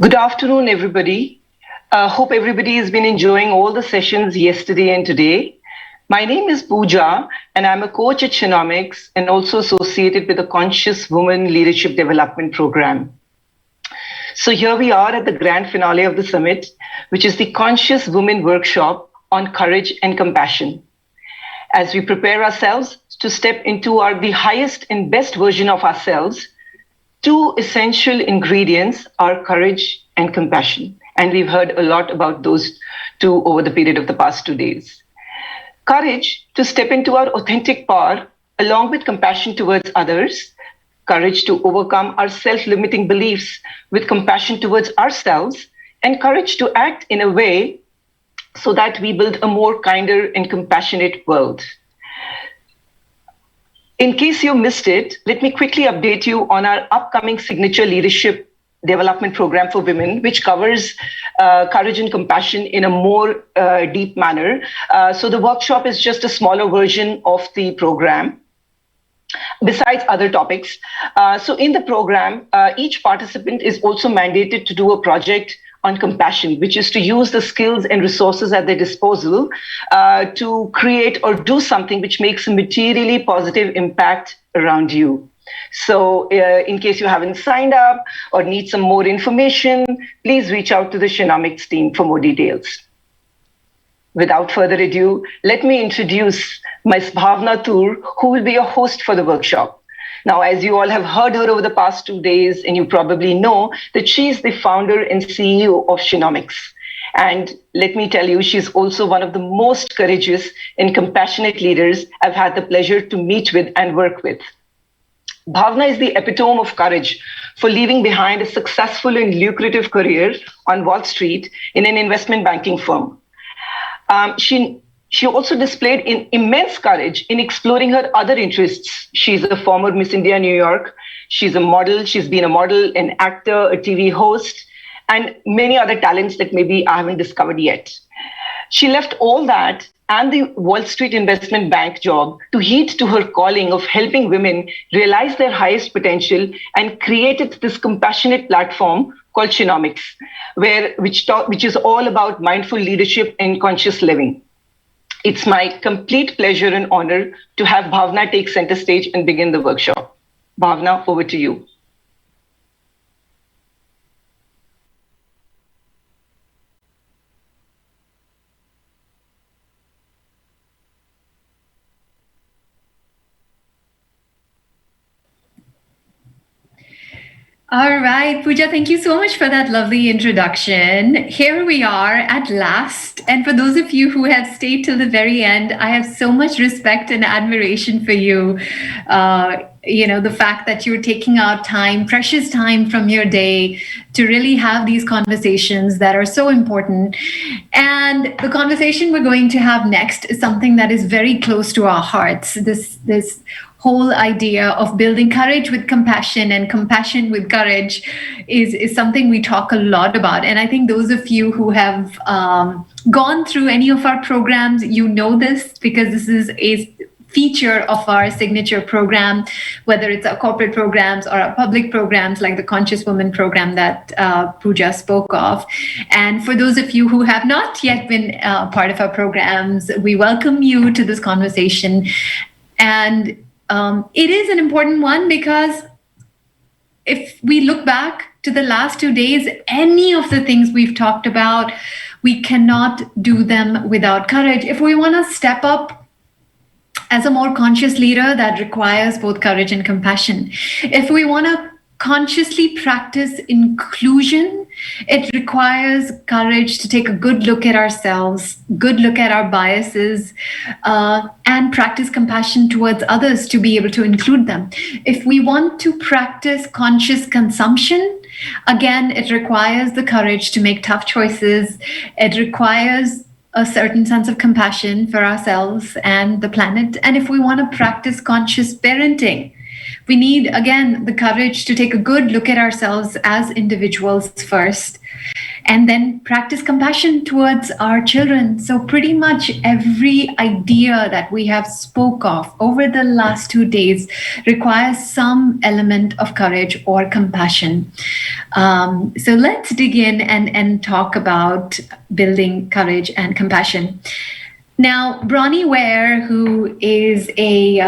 Good afternoon, everybody. Hope everybody has been enjoying all the sessions yesterday and today. My name is Pooja, and I'm a coach at Shenomics and also associated with the Conscious Woman Leadership Development Program. So here we are at the grand finale of the summit, which is the Conscious Woman Workshop on Courage and Compassion. As we prepare ourselves to step into the highest and best version of ourselves, two essential ingredients are courage and compassion. And we've heard a lot about those two over the period of the past 2 days. Courage to step into our authentic power, along with compassion towards others, courage to overcome our self limiting beliefs with compassion towards ourselves, and courage to act in a way so that we build a more kinder and compassionate world. In case you missed it, let me quickly update you on our upcoming signature leadership development program for women, which covers courage and compassion in a more deep manner. So the workshop is just a smaller version of the program, besides other topics. So in the program, each participant is also mandated to do a project on compassion, which is to use the skills and resources at their disposal to create or do something which makes a materially positive impact around you. So in case you haven't signed up or need some more information, please reach out to the Shenomics team for more details. Without further ado, let me introduce Ms. Bhavna Toor, who will be your host for the workshop. Now, as you all have heard her over the past 2 days, and you probably know that she is the founder and CEO of Shenomics. And let me tell you, she's also one of the most courageous and compassionate leaders I've had the pleasure to meet with and work with. Bhavna is the epitome of courage for leaving behind a successful and lucrative career on Wall Street in an investment banking firm. She also displayed immense courage in exploring her other interests. She's a former Miss India New York. She's a model. She's been a model, an actor, a TV host, and many other talents that maybe I haven't discovered yet. She left all that and the Wall Street investment bank job to heed to her calling of helping women realize their highest potential, and created this compassionate platform called Shenomics, which is all about mindful leadership and conscious living. It's my complete pleasure and honor to have Bhavna take center stage and begin the workshop. Bhavna, over to you. All right, Pooja, thank you so much for that lovely introduction. Here we are at last. And for those of you who have stayed till the very end, I have so much respect and admiration for you. The fact that you're taking out time, precious time from your day to really have these conversations that are so important. And the conversation we're going to have next is something that is very close to our hearts. This whole idea of building courage with compassion and compassion with courage is something we talk a lot about. And I think those of you who have gone through any of our programs, you know this, because this is a feature of our signature program, whether it's our corporate programs or our public programs like the Conscious Woman program that Pooja spoke of. And for those of you who have not yet been part of our programs, we welcome you to this conversation. And it is an important one because if we look back to the last 2 days, any of the things we've talked about, we cannot do them without courage. If we want to step up as a more conscious leader, that requires both courage and compassion. If we want to consciously practice inclusion, it requires courage to take a good look at ourselves, good look at our biases, and practice compassion towards others to be able to include them. If we want to practice conscious consumption, again, it requires the courage to make tough choices. It requires a certain sense of compassion for ourselves and the planet. And if we want to practice conscious parenting, we need, again, the courage to take a good look at ourselves as individuals first. And then practice compassion towards our children. So pretty much every idea that we have spoke of over the last 2 days requires some element of courage or compassion. So let's dig in and talk about building courage and compassion. Now, Bronnie Ware, who is a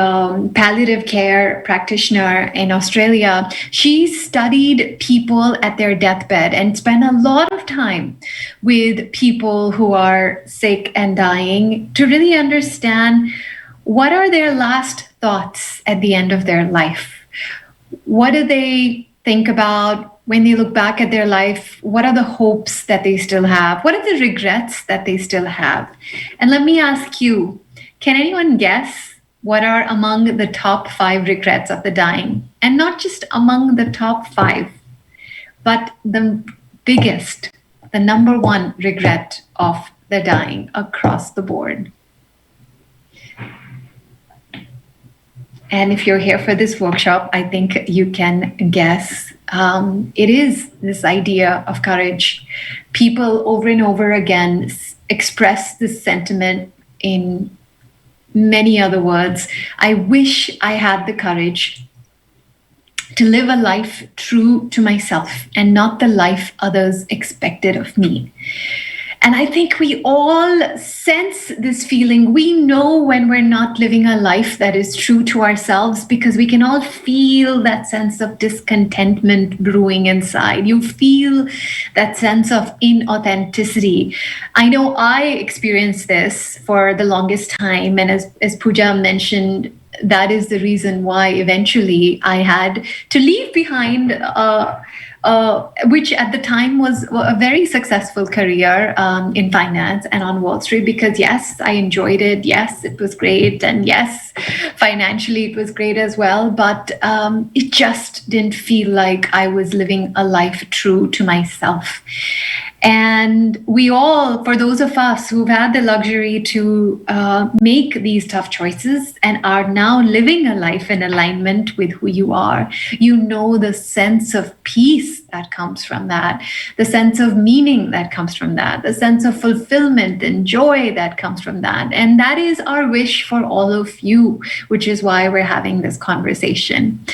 palliative care practitioner in Australia, she studied people at their deathbed and spent a lot of time with people who are sick and dying to really understand what are their last thoughts at the end of their life. What do they think about when they look back at their life? What are the hopes that they still have? What are the regrets that they still have? And let me ask you, can anyone guess what are among the top 5 regrets of the dying? And not just among the top 5, but the biggest, the number 1 regret of the dying across the board. And if you're here for this workshop, I think you can guess. It is this idea of courage. People over and over again express this sentiment in many other words. I wish I had the courage to live a life true to myself and not the life others expected of me. And I think we all sense this feeling. We know when we're not living a life that is true to ourselves because we can all feel that sense of discontentment brewing inside. You feel that sense of inauthenticity. I know I experienced this for the longest time. And as Pooja mentioned, that is the reason why eventually I had to leave behind which at the time was a very successful career in finance and on Wall Street, because yes, I enjoyed it. Yes, it was great. And yes, financially it was great as well. But it just didn't feel like I was living a life true to myself. And we all, for those of us who've had the luxury to make these tough choices and are now living a life in alignment with who you are, you know the sense of peace that comes from that, the sense of meaning that comes from that, the sense of fulfillment and joy that comes from that. And that is our wish for all of you, which is why we're having this conversation.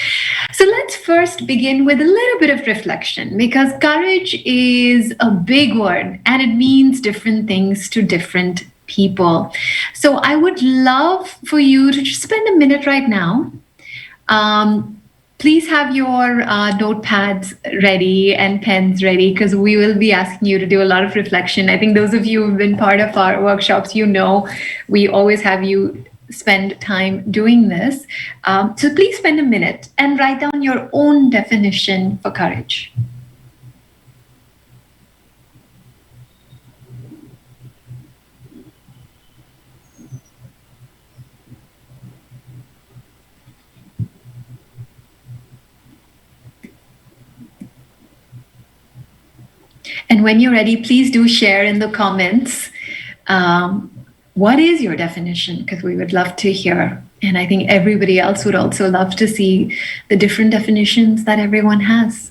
So let's first begin with a little bit of reflection, because courage is a big word and it means different things to different people. So I would love for you to just spend a minute right now. Please have your notepads ready and pens ready, because we will be asking you to do a lot of reflection. I think those of you who've been part of our workshops, you know, we always have you spend time doing this. So please spend a minute and write down your own definition for courage. And when you're ready, please do share in the comments what is your definition, because we would love to hear. And I think everybody else would also love to see the different definitions that everyone has.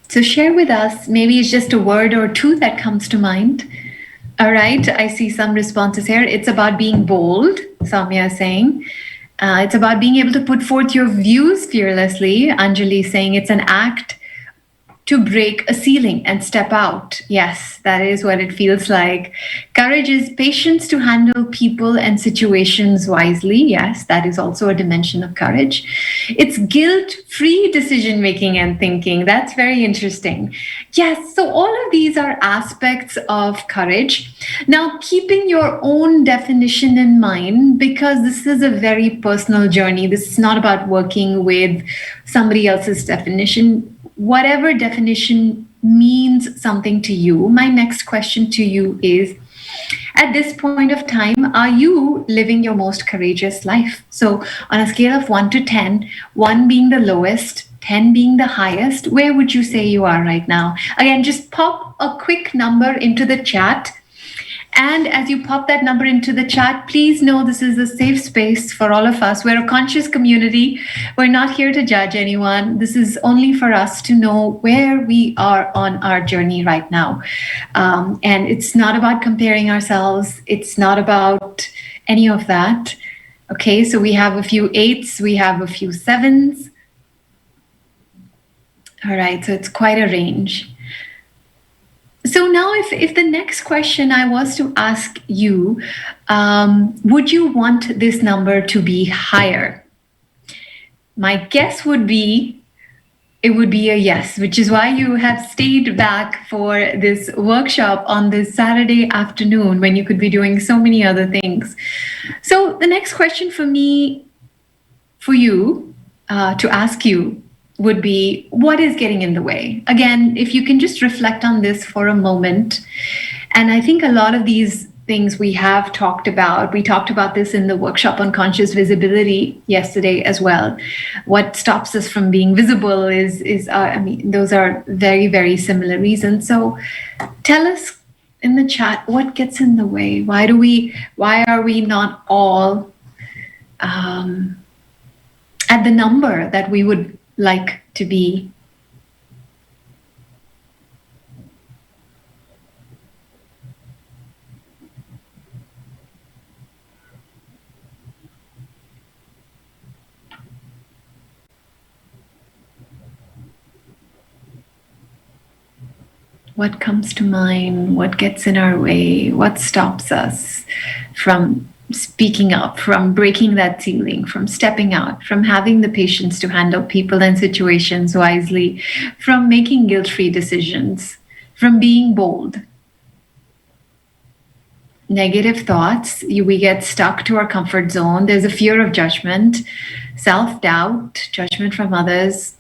So share with us, maybe it's just a word or two that comes to mind. All right, I see some responses here. It's about being bold, Soumya is saying. It's about being able to put forth your views fearlessly. Anjali is saying it's an act to break a ceiling and step out. Yes, that is what it feels like. Courage is patience to handle people and situations wisely. Yes, that is also a dimension of courage. It's guilt-free decision-making and thinking. That's very interesting. Yes, so all of these are aspects of courage. Now, keeping your own definition in mind, because this is a very personal journey. This is not about working with somebody else's definition. Whatever definition means something to you, my next question to you is, At this point of time, are you living your most courageous life? So, on a scale of 1 to 10, 1 being the lowest, 10 being the highest, where would you say you are right now? Again, just pop a quick number into the chat. And as you pop that number into the chat, please know this is a safe space for all of us. We're a conscious community. We're not here to judge anyone. This is only for us to know where we are on our journey right now. And it's not about comparing ourselves. It's not about any of that. Okay, so we have a few 8s, we have a few 7s. All right, so it's quite a range. So now if the next question I was to ask you, would you want this number to be higher? My guess would be, it would be a yes, which is why you have stayed back for this workshop on this Saturday afternoon when you could be doing so many other things. So the next question for you, to ask you would be, what is getting in the way? Again, if you can just reflect on this for a moment. And I think a lot of these things we have talked about, we talked about this in the workshop on conscious visibility yesterday as well. What stops us from being visible is those are very, very similar reasons. So tell us in the chat, what gets in the way? Why are we not all at the number that we would like to be? What comes to mind? What gets in our way? What stops us from speaking up, from breaking that ceiling, from stepping out, from having the patience to handle people and situations wisely, from making guilt-free decisions, from being bold? Negative thoughts, we get stuck to our comfort zone. There's a fear of judgment, self-doubt, judgment from others,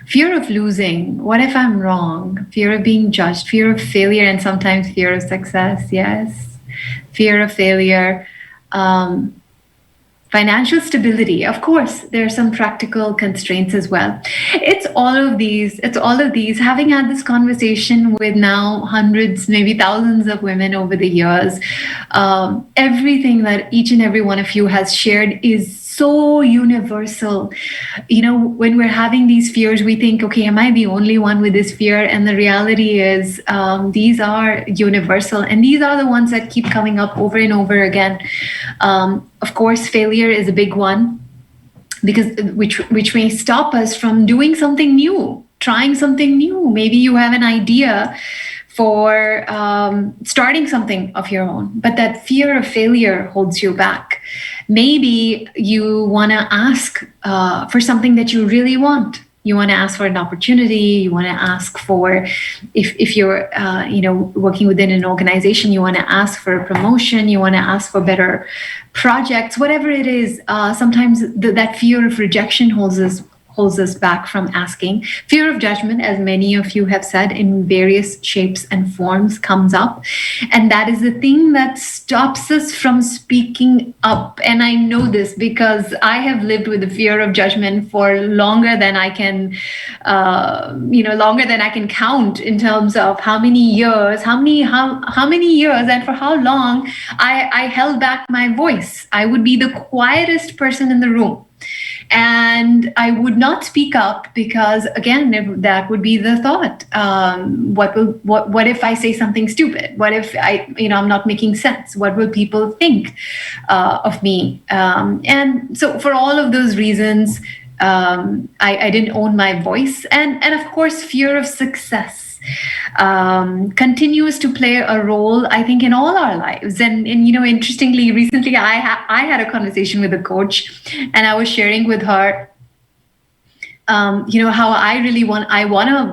fear of losing. What if I'm wrong? Fear of being judged, fear of failure, and sometimes fear of success. Yes, fear of failure. Financial stability. Of course, there are some practical constraints as well. It's all of these. Having had this conversation with now hundreds, maybe thousands of women over the years, everything that each and every one of you has shared is so universal. When we're having these fears, we think, okay, am I the only one with this fear? And the reality is, these are universal, and these are the ones that keep coming up over and over again. Of course, failure is a big one, because which may stop us from doing something new, trying something new. Maybe you have an idea for starting something of your own, but that fear of failure holds you back. Maybe you want to ask for something that you really want. You want to ask for an opportunity. You want to ask for, if you're working within an organization, you want to ask for a promotion. You want to ask for better projects. Whatever it is, sometimes that fear of rejection holds us back from asking. Fear of judgment, as many of you have said, in various shapes and forms comes up. And that is the thing that stops us from speaking up. And I know this because I have lived with the fear of judgment for longer than I can, count in terms of how many years, and for how long I held back my voice. I would be the quietest person in the room. And I would not speak up because, again, that would be the thought. What if I say something stupid? What if I'm not making sense? What will people think of me? And so for all of those reasons, I didn't own my voice. And of course, fear of success continues to play a role, I think, in all our lives. And interestingly, recently I had a conversation with a coach, and I was sharing with her, how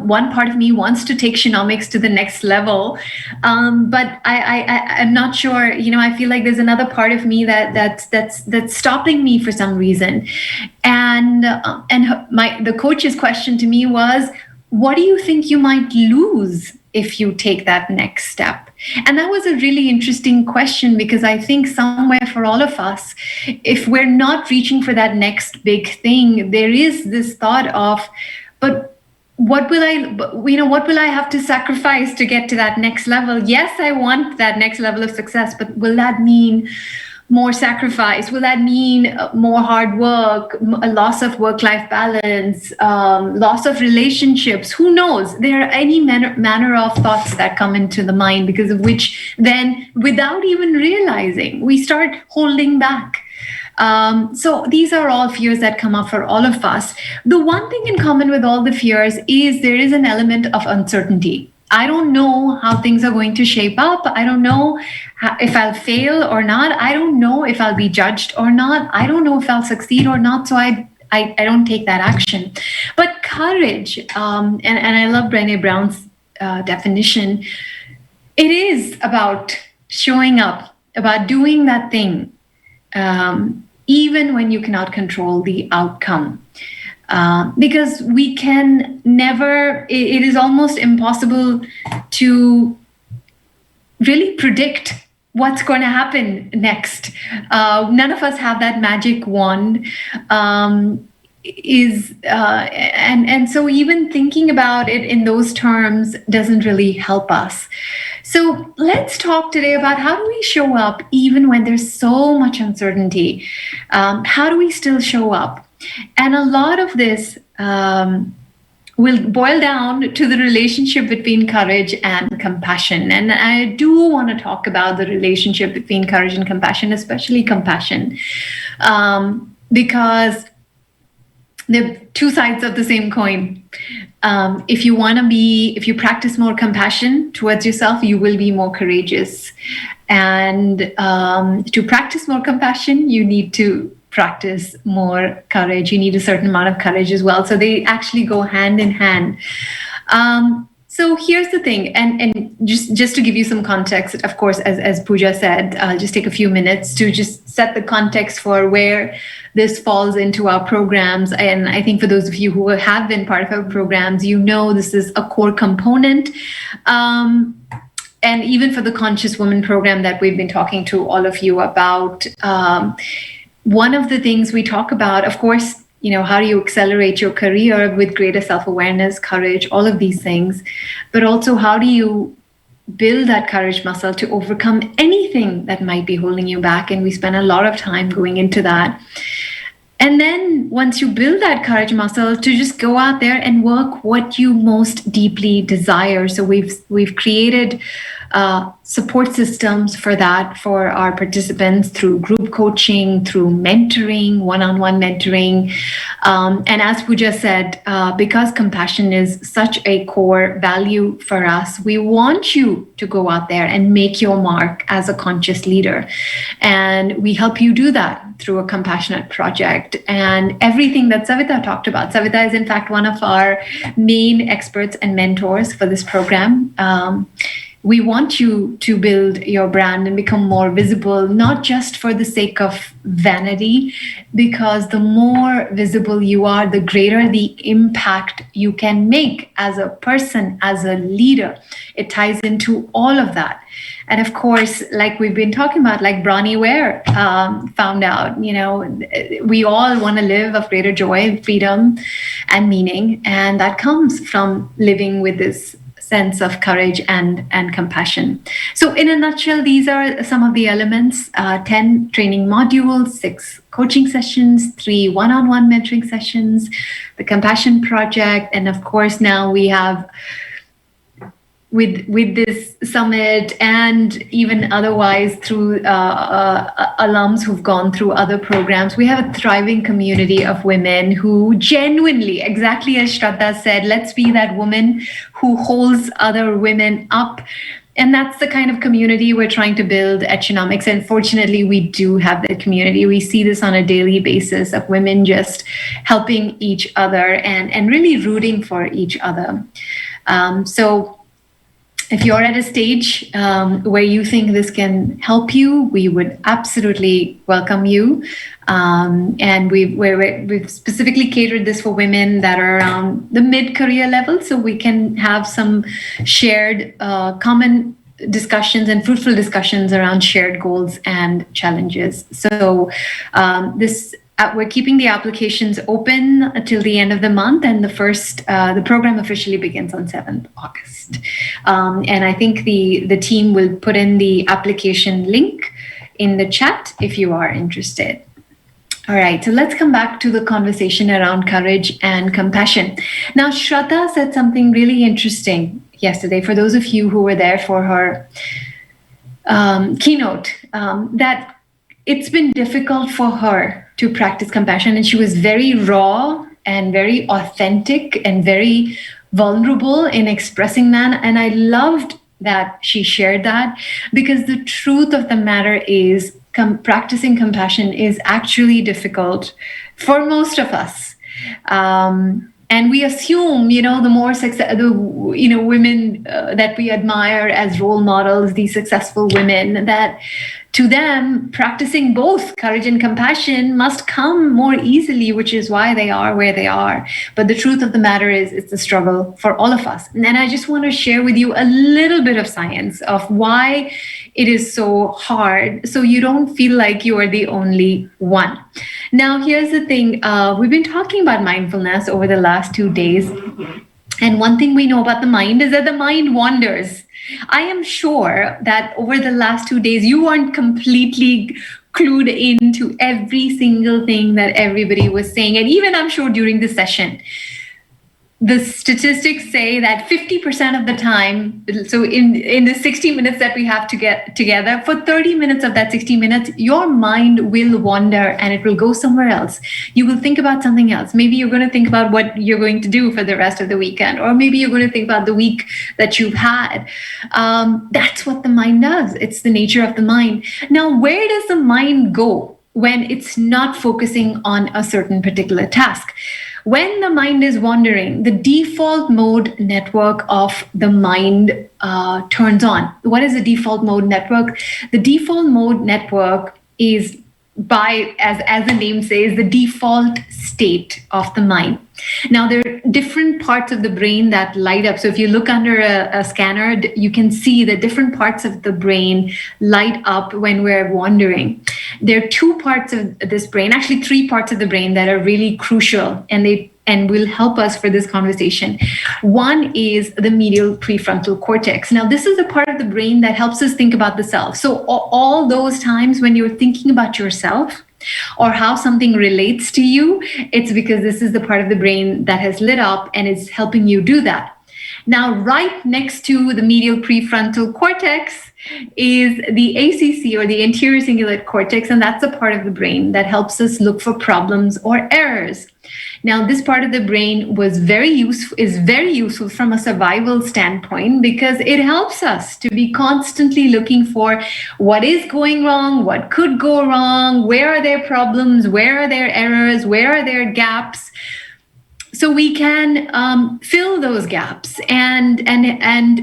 one part of me wants to take Shenomics to the next level, but I'm not sure. I feel like there's another part of me that's stopping me for some reason. And the coach's question to me was, what do you think you might lose if you take that next step? And that was a really interesting question, because I think somewhere for all of us, if we're not reaching for that next big thing, there is this thought of, but what will I have to sacrifice to get to that next level? Yes, I want that next level of success, but will that mean more sacrifice? Will that mean more hard work, a loss of work-life balance, loss of relationships? Who knows? There are any manner of thoughts that come into the mind, because of which then, without even realizing, we start holding back. So these are all fears that come up for all of us. The one thing in common with all the fears is there is an element of uncertainty. I don't know how things are going to shape up. I don't know if I'll fail or not. I don't know if I'll be judged or not. I don't know if I'll succeed or not. So I don't take that action. But courage, and I love Brené Brown's definition, it is about showing up, about doing that thing, even when you cannot control the outcome. Because we can never, it is almost impossible to really predict what's going to happen next. None of us have that magic wand. And so even thinking about it in those terms doesn't really help us. So let's talk today about how do we show up even when there's so much uncertainty? How do we still show up? And a lot of this will boil down to the relationship between courage and compassion. And I do want to talk about the relationship between courage and compassion, especially compassion, because they're two sides of the same coin. If you practice more compassion towards yourself, you will be more courageous. And to practice more compassion, you need to practice more courage. You need a certain amount of courage as well. So they actually go hand in hand. So here's the thing, and just to give you some context, of course, as Pooja said, I'll just take a few minutes to just set the context for where this falls into our programs. And I think for those of you who have been part of our programs, you know this is a core component. And even for the Conscious Woman program that we've been talking to all of you about, one of the things we talk about, of course, how do you accelerate your career with greater self-awareness, courage, all of these things, but also how do you build that courage muscle to overcome anything that might be holding you back? And we spend a lot of time going into that. And then once you build that courage muscle, to just go out there and work what you most deeply desire. So we've created support systems for that for our participants through group coaching, through mentoring, one-on-one mentoring. And as Pooja said, because compassion is such a core value for us, we want you to go out there and make your mark as a conscious leader. And we help you do that through a compassionate project. And everything that Savita talked about. Savita is in fact one of our main experts and mentors for this program. We want you to build your brand and become more visible, not just for the sake of vanity, because the more visible you are, the greater the impact you can make as a person, as a leader. It ties into all of that. And of course, like we've been talking about, like Bronnie Ware found out, we all want to live of greater joy, freedom, and meaning. And that comes from living with this sense of courage and compassion. So in a nutshell, these are some of the elements: 10 training modules, 6 coaching sessions, 3 one-on-one mentoring sessions, the Compassion Project, and of course now we have with this summit and even otherwise through alums who've gone through other programs, we have a thriving community of women who genuinely, exactly as Shraddha said, let's be that woman who holds other women up. And that's the kind of community we're trying to build at Shenomics. And fortunately, we do have that community. We see this on a daily basis of women just helping each other and really rooting for each other. So if you're at a stage where you think this can help you, we would absolutely welcome you. And we've specifically catered this for women that are around the mid-career level, so we can have some shared common discussions and fruitful discussions around shared goals and challenges. So we're keeping the applications open until the end of the month, and the program officially begins on 7th August. And I think the team will put in the application link in the chat if you are interested. All right, so let's come back to the conversation around courage and compassion. Now, Shraddha said something really interesting yesterday, for those of you who were there for her keynote, that it's been difficult for her to practice compassion, and she was very raw and very authentic and very vulnerable in expressing that. And I loved that she shared that, because the truth of the matter is practicing compassion is actually difficult for most of us. And we assume, the more women that we admire as role models, these successful women, that to them, practicing both courage and compassion must come more easily, which is why they are where they are. But the truth of the matter is, it's a struggle for all of us. And I just want to share with you a little bit of science of why it is so hard, so you don't feel like you are the only one. Now, here's the thing. We've been talking about mindfulness over the last 2 days. And one thing we know about the mind is that the mind wanders. I am sure that over the last 2 days, you weren't completely clued into every single thing that everybody was saying. And even I'm sure during the session, the statistics say that 50% of the time, so in the 60 minutes that we have to get together, for 30 minutes of that 60 minutes, your mind will wander and it will go somewhere else. You will think about something else. Maybe you're going to think about what you're going to do for the rest of the weekend, or maybe you're going to think about the week that you've had. That's what the mind does. It's the nature of the mind. Now, where does the mind go when it's not focusing on a certain particular task? When the mind is wandering, the default mode network of the mind turns on. What is the default mode network? The default mode network is, as the name says, the default state of the mind. Now, there are different parts of the brain that light up. So if you look under a scanner, you can see that different parts of the brain light up when we're wandering. There are 2 parts of this brain, actually 3 parts of the brain, that are really crucial and will help us for this conversation. One is the medial prefrontal cortex. Now, this is a part of the brain that helps us think about the self. So all those times when you're thinking about yourself or how something relates to you, it's because this is the part of the brain that has lit up and is helping you do that. Now, right next to the medial prefrontal cortex is the ACC, or the anterior cingulate cortex, and that's a part of the brain that helps us look for problems or errors. Now, this part of the brain is very useful from a survival standpoint, because it helps us to be constantly looking for what is going wrong, what could go wrong, where are there problems, where are there errors, where are there gaps, so we can fill those gaps. And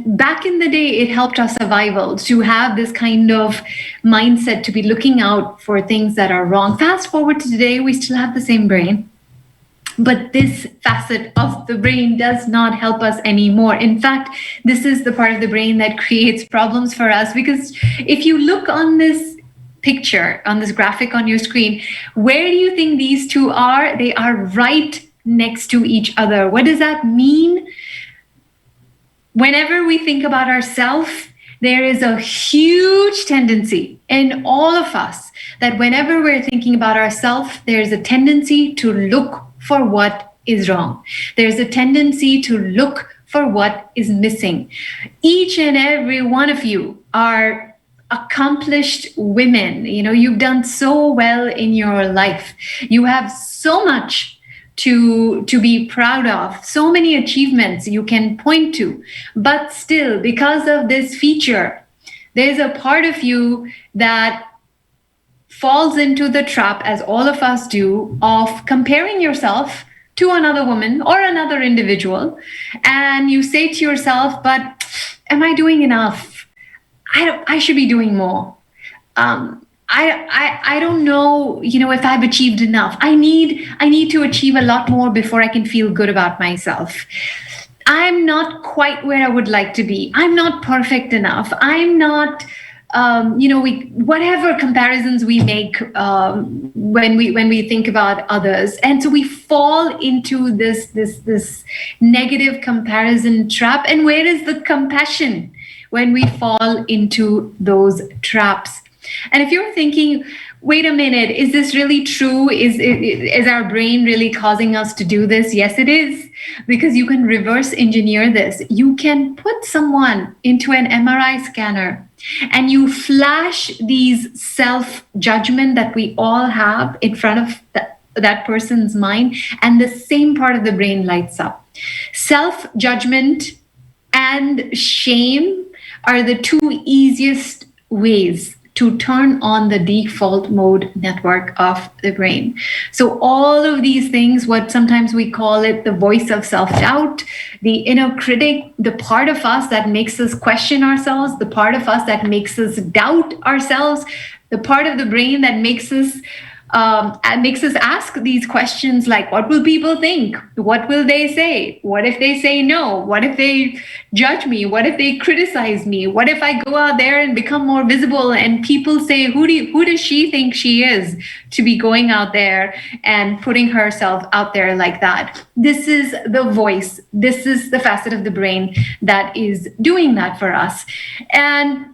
back in the day, it helped our survival to have this kind of mindset to be looking out for things that are wrong. Fast forward to today, we still have the same brain, but this facet of the brain does not help us anymore. In fact, this is the part of the brain that creates problems for us, because if you look on this picture, on this graphic on your screen, where do you think these 2 are? They are right next to each other. What does that mean? Whenever we think about ourselves, there is a huge tendency in all of us that whenever we're thinking about ourselves, there's a tendency to look for what is wrong. There's a tendency to look for what is missing. Each and every one of you are accomplished women. You've done so well in your life. You have so much to be proud of, so many achievements you can point to. But still, because of this feature, there's a part of you that falls into the trap, as all of us do, of comparing yourself to another woman or another individual. And you say to yourself, but am I doing enough? I should be doing more. I don't know, if I've achieved enough. I need to achieve a lot more before I can feel good about myself. I'm not quite where I would like to be. I'm not perfect enough. I'm not, whatever comparisons we make when we think about others, and so we fall into this negative comparison trap. And where is the compassion when we fall into those traps? And if you're thinking, wait a minute, is this really true? Is our brain really causing us to do this? Yes, it is, because you can reverse engineer this. You can put someone into an MRI scanner and you flash these self-judgment that we all have in front of that person's mind, and the same part of the brain lights up. Self-judgment and shame are the two easiest ways to turn on the default mode network of the brain. So all of these things, what sometimes we call it the voice of self-doubt, the inner critic, the part of us that makes us question ourselves, the part of us that makes us doubt ourselves, the part of the brain that makes us ask these questions like, what will people think? What will they say? What if they say no? What if they judge me? What if they criticize me? What if I go out there and become more visible and people say, who does she think she is to be going out there and putting herself out there like that? This is the voice. This is the facet of the brain that is doing that for us. And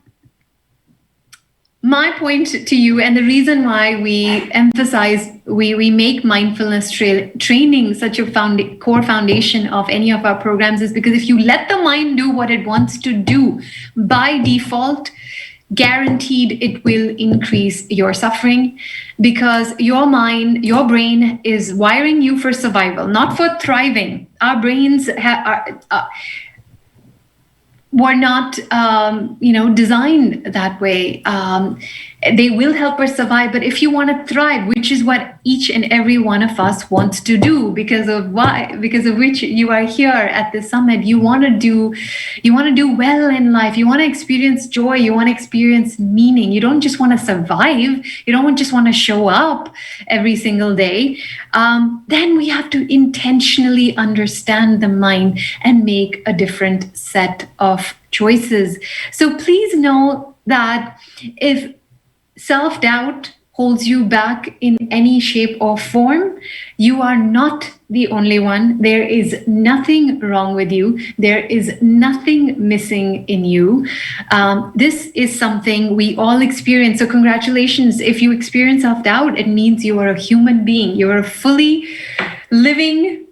my point to you, and the reason why we emphasize, we make mindfulness training such a core foundation of any of our programs, is because if you let the mind do what it wants to do, by default, guaranteed it will increase your suffering, because your mind, your brain is wiring you for survival, not for thriving. Our brains were not, designed that way. They will help us survive, but if you want to thrive, which is what each and every one of us wants to do, because of which you are here at this summit, you want to do well in life. You want to experience joy. You want to experience meaning. You don't just want to survive. You don't just want to show up every single day. Then we have to intentionally understand the mind and make a different set of choices. So please know that if self-doubt holds you back in any shape or form, you are not the only one. There is nothing wrong with you. There is nothing missing in you. This is something we all experience. So congratulations. If you experience self-doubt, it means you are a human being. You're a fully living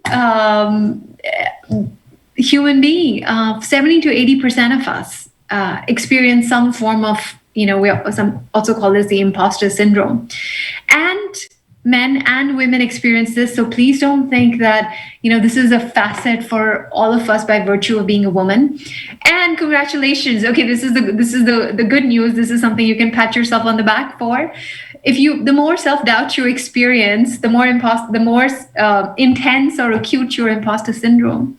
human being. 70 to 80% of us experience some form of, we also call this the imposter syndrome. And men and women experience this. So please don't think that, this is a facet for all of us by virtue of being a woman. And congratulations. Okay, this is the good news. This is something you can pat yourself on the back for. The more self-doubt you experience, the more intense or acute your imposter syndrome.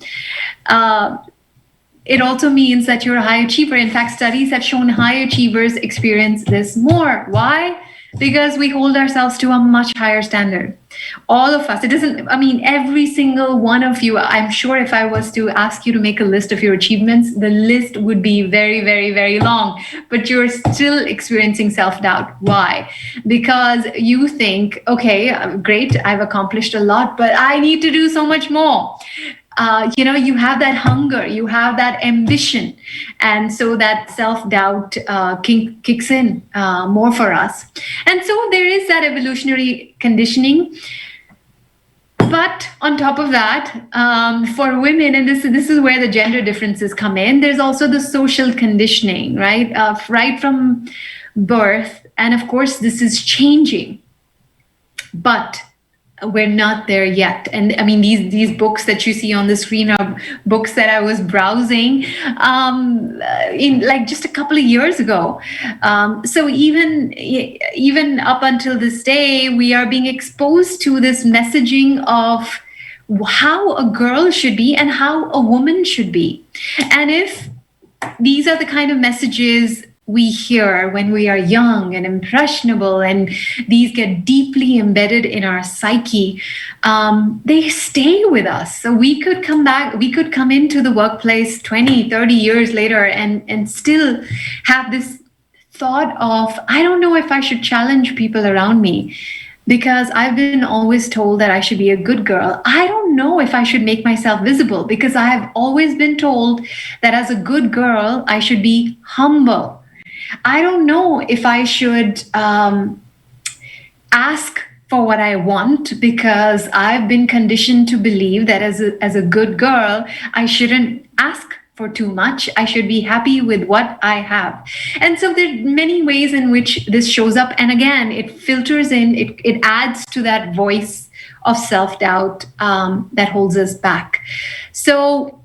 It also means that you're a high achiever. In fact, studies have shown high achievers experience this more. Why? Because we hold ourselves to a much higher standard. All of us. Every single one of you, I'm sure if I was to ask you to make a list of your achievements, the list would be very, very, very long. But you're still experiencing self-doubt. Why? Because you think, okay, great, I've accomplished a lot, but I need to do so much more. You have that hunger, you have that ambition. And so that self-doubt kicks in more for us. And so there is that evolutionary conditioning. But on top of that, for women, and this is where the gender differences come in, there's also the social conditioning, right? Right from birth. And of course, this is changing. But we're not there yet. And these books that you see on the screen are books that I was browsing in like just a couple of years ago. So even up until this day, we are being exposed to this messaging of how a girl should be and how a woman should be. And if these are the kind of messages we hear when we are young and impressionable, and these get deeply embedded in our psyche. They stay with us. So we could come into the workplace 20, 30 years later and still have this thought of, I don't know if I should challenge people around me because I've been always told that I should be a good girl. I don't know if I should make myself visible because I have always been told that as a good girl, I should be humble. I don't know if I should ask for what I want because I've been conditioned to believe that as a good girl, I shouldn't ask for too much. I should be happy with what I have. And so there are many ways in which this shows up. And again, it filters in, it adds to that voice of self-doubt that holds us back. So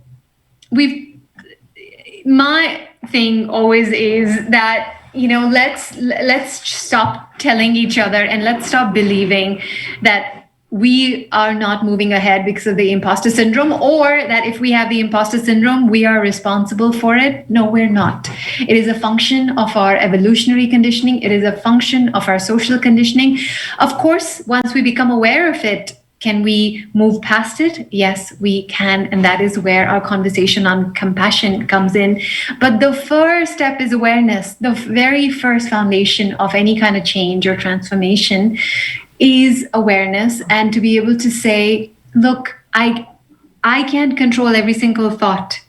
my thing always is that, let's stop telling each other and let's stop believing that we are not moving ahead because of the imposter syndrome, or that if we have the imposter syndrome, we are responsible for it. No, we're not. It is a function of our evolutionary conditioning. It is a function of our social conditioning. Of course, once we become aware of it, can we move past it? Yes, we can. And that is where our conversation on compassion comes in. But the first step is awareness. The very first foundation of any kind of change or transformation is awareness, and to be able to say, look, I can't control every single thought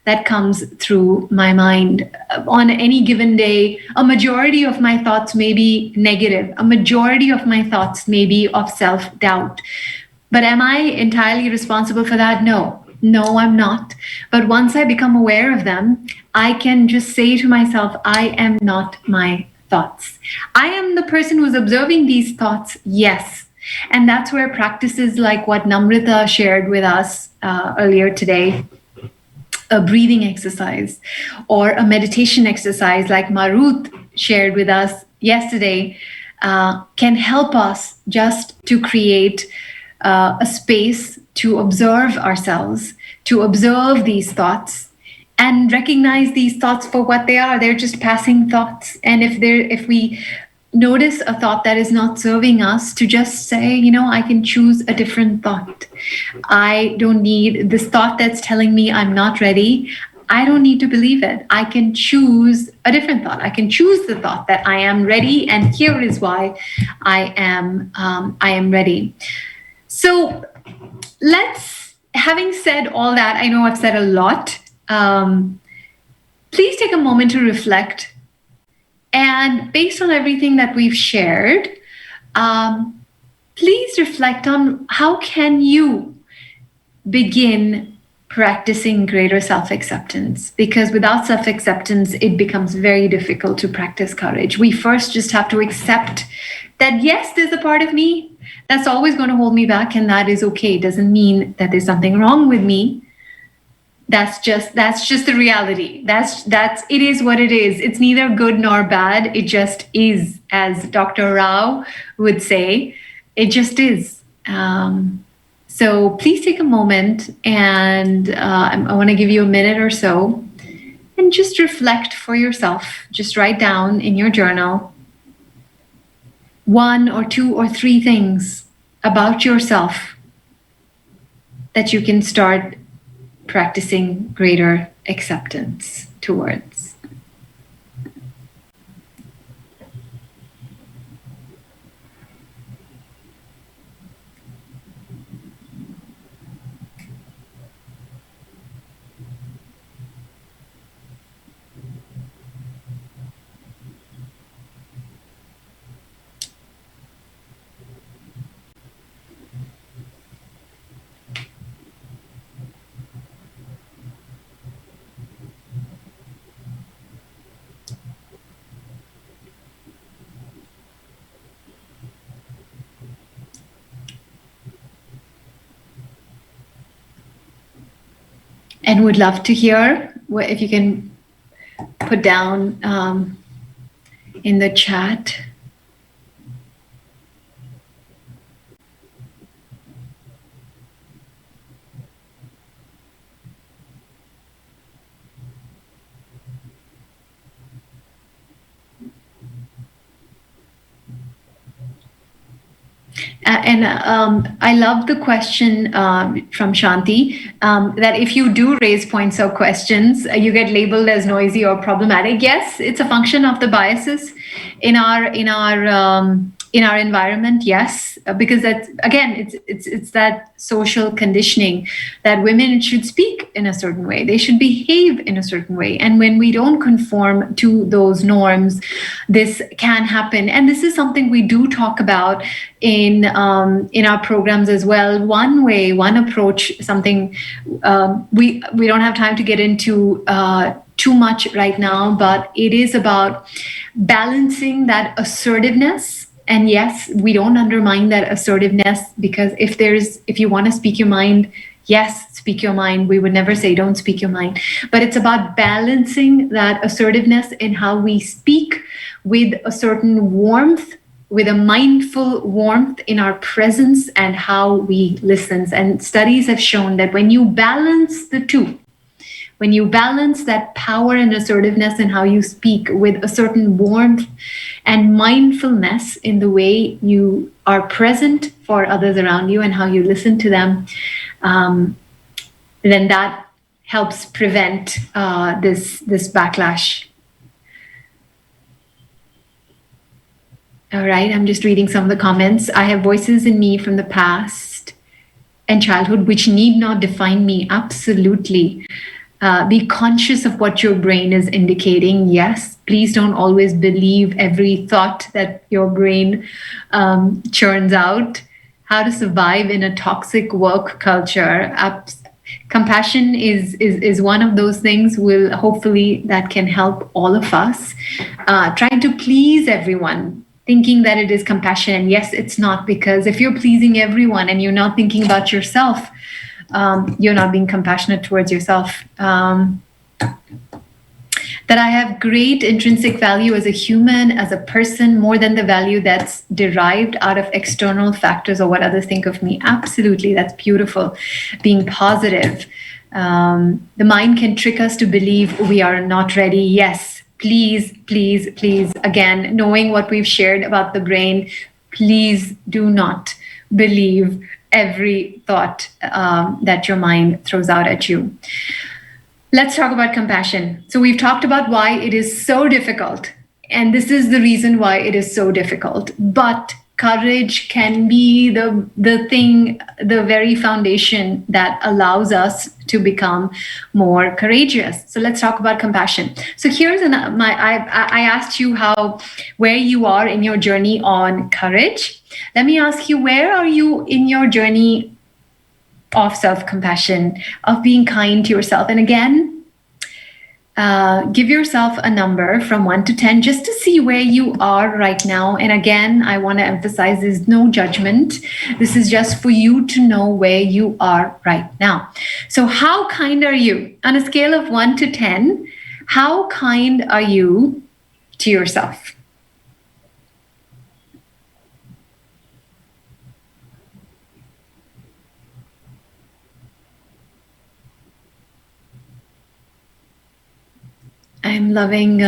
that comes through my mind. On any given day, a majority of my thoughts may be negative. A majority of my thoughts may be of self-doubt. But am I entirely responsible for that? No, I'm not. But once I become aware of them, I can just say to myself, I am not my thoughts. I am the person who's observing these thoughts, yes. And that's where practices like what Namrita shared with us earlier today, a breathing exercise or a meditation exercise like Marut shared with us yesterday, can help us just to create a space to observe ourselves, to observe these thoughts and recognize these thoughts for what they are. They're just passing thoughts. And if we notice a thought that is not serving us, to just say, I can choose a different thought. I don't need this thought that's telling me I'm not ready. I don't need to believe it. I can choose a different thought. I can choose the thought that I am ready, and here is why I am ready. So having said all that, I know I've said a lot. Please take a moment to reflect. And based on everything that we've shared, please reflect on how can you begin practicing greater self-acceptance, because without self-acceptance, it becomes very difficult to practice courage. We first just have to accept that, yes, there's a part of me that's always going to hold me back, and that is okay. It doesn't mean that there's something wrong with me. That's just the reality. It is what it is. It's neither good nor bad. It just is, as Dr. Rao would say. It just is. So please take a moment, and I want to give you a minute or so, and just reflect for yourself. Just write down in your journal 1 or 2 or 3 things about yourself that you can start practicing greater acceptance towards. And would love to hear if you can put down in the chat. I love the question from Shanti that if you do raise points or questions, you get labeled as noisy or problematic. Yes, it's a function of the biases in our environment. Yes, because that's again, it's that social conditioning that women should speak in a certain way, they should behave in a certain way, and when we don't conform to those norms, this can happen. And this is something we do talk about in our programs as well. One approach, something we don't have time to get into too much right now, but it is about balancing that assertiveness. And yes, we don't undermine that assertiveness, because if you want to speak your mind, yes, speak your mind. We would never say don't speak your mind. But it's about balancing that assertiveness in how we speak with a certain warmth, with a mindful warmth in our presence and how we listen. And studies have shown that when you balance the two, when you balance that power and assertiveness in how you speak with a certain warmth and mindfulness in the way you are present for others around you and how you listen to them, then that helps prevent this backlash. All right, I'm just reading some of the comments. I have voices in me from the past and childhood which need not define me. Absolutely. Be conscious of what your brain is indicating. Yes, please don't always believe every thought that your brain churns out. How to survive in a toxic work culture. Compassion is one of those things. Will hopefully that can help all of us. Trying to please everyone, thinking that it is compassion, and yes, it's not, because if you're pleasing everyone and you're not thinking about yourself, you're not being compassionate towards yourself. That I have great intrinsic value as a human, as a person, more than the value that's derived out of external factors or what others think of me. Absolutely, that's beautiful. Being positive. The mind can trick us to believe we are not ready. Yes, please, please, please. Again, knowing what we've shared about the brain, please do not believe every thought that your mind throws out at you. Let's talk about compassion. So we've talked about why it is so difficult, and this is the reason why it is so difficult. But courage can be the thing, the very foundation that allows us to become more courageous. So let's talk about compassion. So here's I asked you where you are in your journey on courage. Let me ask you, where are you in your journey of self-compassion, of being kind to yourself? And again, give yourself a number from 1 to 10 just to see where you are right now. And again, I want to emphasize there's no judgment. This is just for you to know where you are right now. So how kind are you? On a scale of 1 to 10, how kind are you to yourself? I'm loving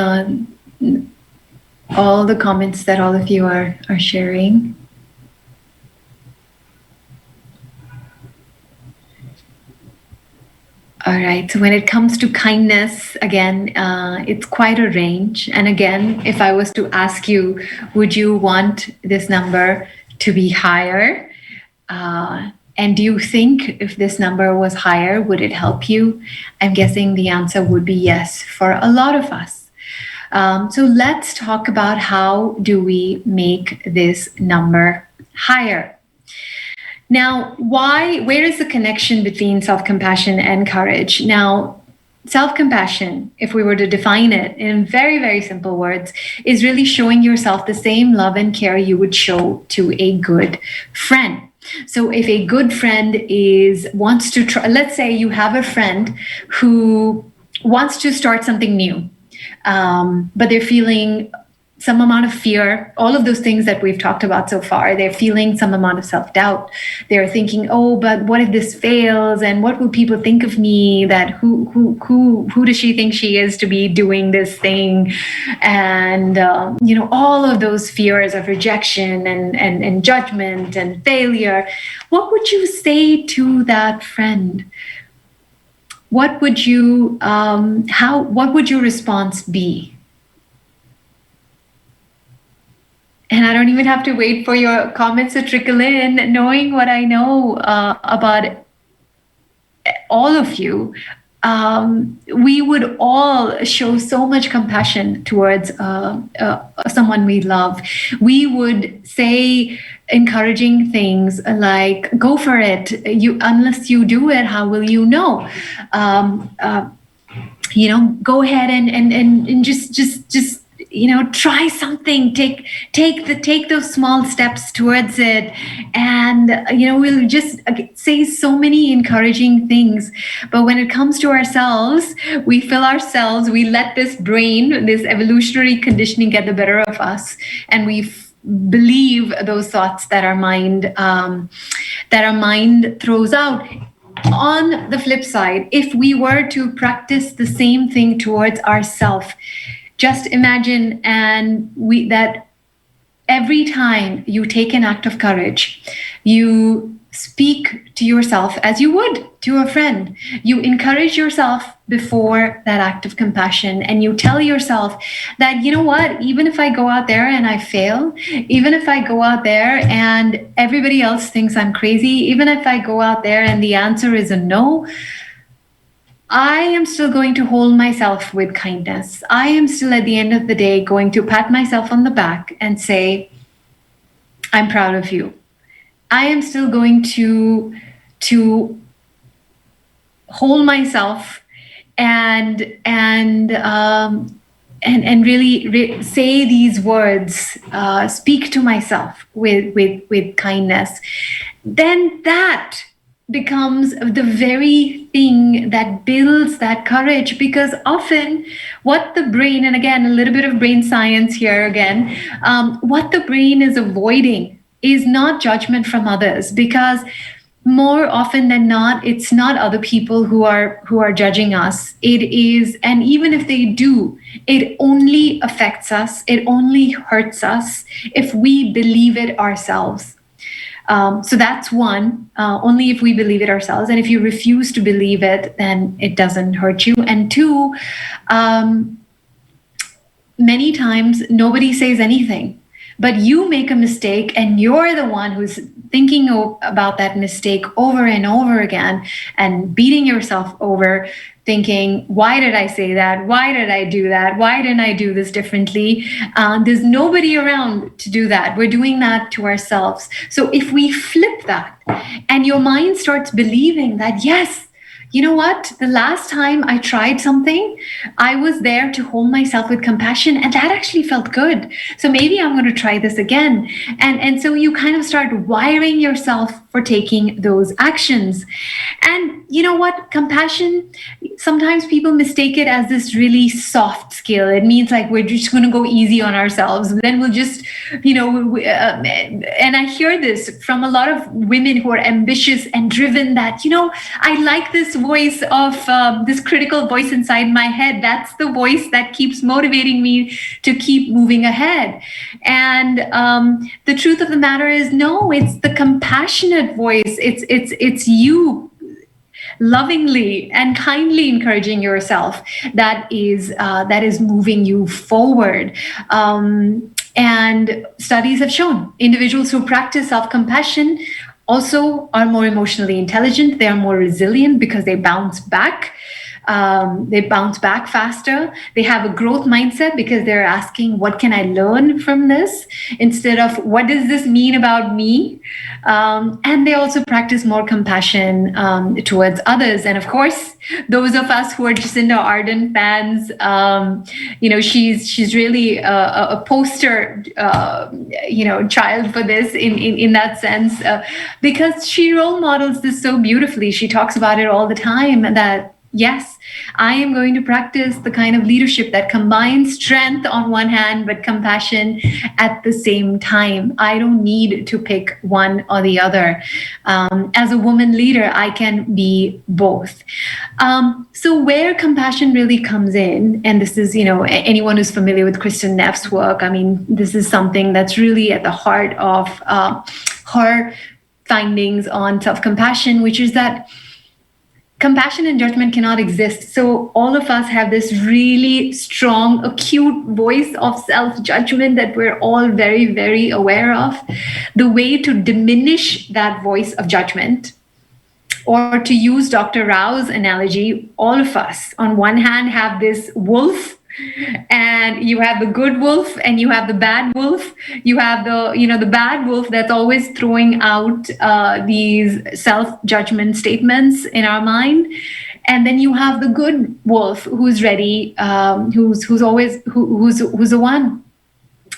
all the comments that all of you are sharing. All right, so when it comes to kindness, again, it's quite a range. And again, if I was to ask you, would you want this number to be higher? And do you think if this number was higher, would it help you? I'm guessing the answer would be yes for a lot of us. So let's talk about how do we make this number higher. Now, where is the connection between self-compassion and courage? Now, self-compassion, if we were to define it in very, very simple words, is really showing yourself the same love and care you would show to a good friend. So if a good friend wants to try, let's say you have a friend who wants to start something new, but they're feeling some amount of fear, all of those things that we've talked about so far. They're feeling some amount of self-doubt. They're thinking, oh, but what if this fails? And what will people think of me? That who does she think she is to be doing this thing? And, all of those fears of rejection and judgment and failure. What would you say to that friend? What would you, what would your response be? And I don't even have to wait for your comments to trickle in. Knowing what I know about all of you, we would all show so much compassion towards someone we love. We would say encouraging things like, go for it. Unless you do it, how will you know? Go ahead and just try something, take those small steps towards it. And, we'll just say so many encouraging things. But when it comes to ourselves, we let this brain, this evolutionary conditioning get the better of us. And we believe those thoughts that our mind throws out. On the flip side, if we were to practice the same thing towards ourselves, just imagine that every time you take an act of courage, you speak to yourself as you would to a friend. You encourage yourself before that act of compassion, and you tell yourself that, you know what, even if I go out there and I fail, even if I go out there and everybody else thinks I'm crazy, even if I go out there and the answer is a no, I am still going to hold myself with kindness. I am still at the end of the day going to pat myself on the back and say, I'm proud of you. I am still going to hold myself and really say these words, speak to myself with kindness. Then that becomes the very thing that builds that courage, because often what the brain, and again, a little bit of brain science here again, what the brain is avoiding is not judgment from others, because more often than not, it's not other people who are judging us. It is, and even if they do, it only affects us, it only hurts us if we believe it ourselves. So that's one, only if we believe it ourselves. And if you refuse to believe it, then it doesn't hurt you. And two, many times nobody says anything, but you make a mistake and you're the one who's thinking about that mistake over and over again and beating yourself over, thinking, why did I say that? Why did I do that? Why didn't I do this differently? There's nobody around to do that. We're doing that to ourselves. So if we flip that and your mind starts believing that, yes, you know what? The last time I tried something, I was there to hold myself with compassion, and that actually felt good. So maybe I'm going to try this again. And so you kind of start wiring yourself for taking those actions. And you know what? Compassion, sometimes people mistake it as this really soft skill. It means like we're just going to go easy on ourselves. Then we'll just, and I hear this from a lot of women who are ambitious and driven that, I like this voice of this critical voice inside my head. That's the voice that keeps motivating me to keep moving ahead. And the truth of the matter is, no, it's the compassionate voice. It's you lovingly and kindly encouraging yourself that is moving you forward. And studies have shown individuals who practice self-compassion also are more emotionally intelligent. They are more resilient because they bounce back. They bounce back faster. They have a growth mindset because they're asking, what can I learn from this? Instead of, what does this mean about me? And they also practice more compassion towards others. And of course, those of us who are Jacinda Ardern fans, she's really a poster, child for this in that sense, because she role models this so beautifully. She talks about it all the time, that Yes, I am going to practice the kind of leadership that combines strength on one hand, but compassion at the same time. I don't need to pick one or the other. As a woman leader, I can be both. So where compassion really comes in, and this is, anyone who's familiar with Kristen Neff's work, I mean, this is something that's really at the heart of her findings on self-compassion, which is that compassion and judgment cannot exist. So all of us have this really strong, acute voice of self-judgment that we're all very, very aware of. The way to diminish that voice of judgment, or to use Dr. Rao's analogy, all of us on one hand have this wolf, and you have the good wolf and you have the bad wolf. You have the bad wolf that's always throwing out these self-judgment statements in our mind, and then you have the good wolf who's ready, who's the one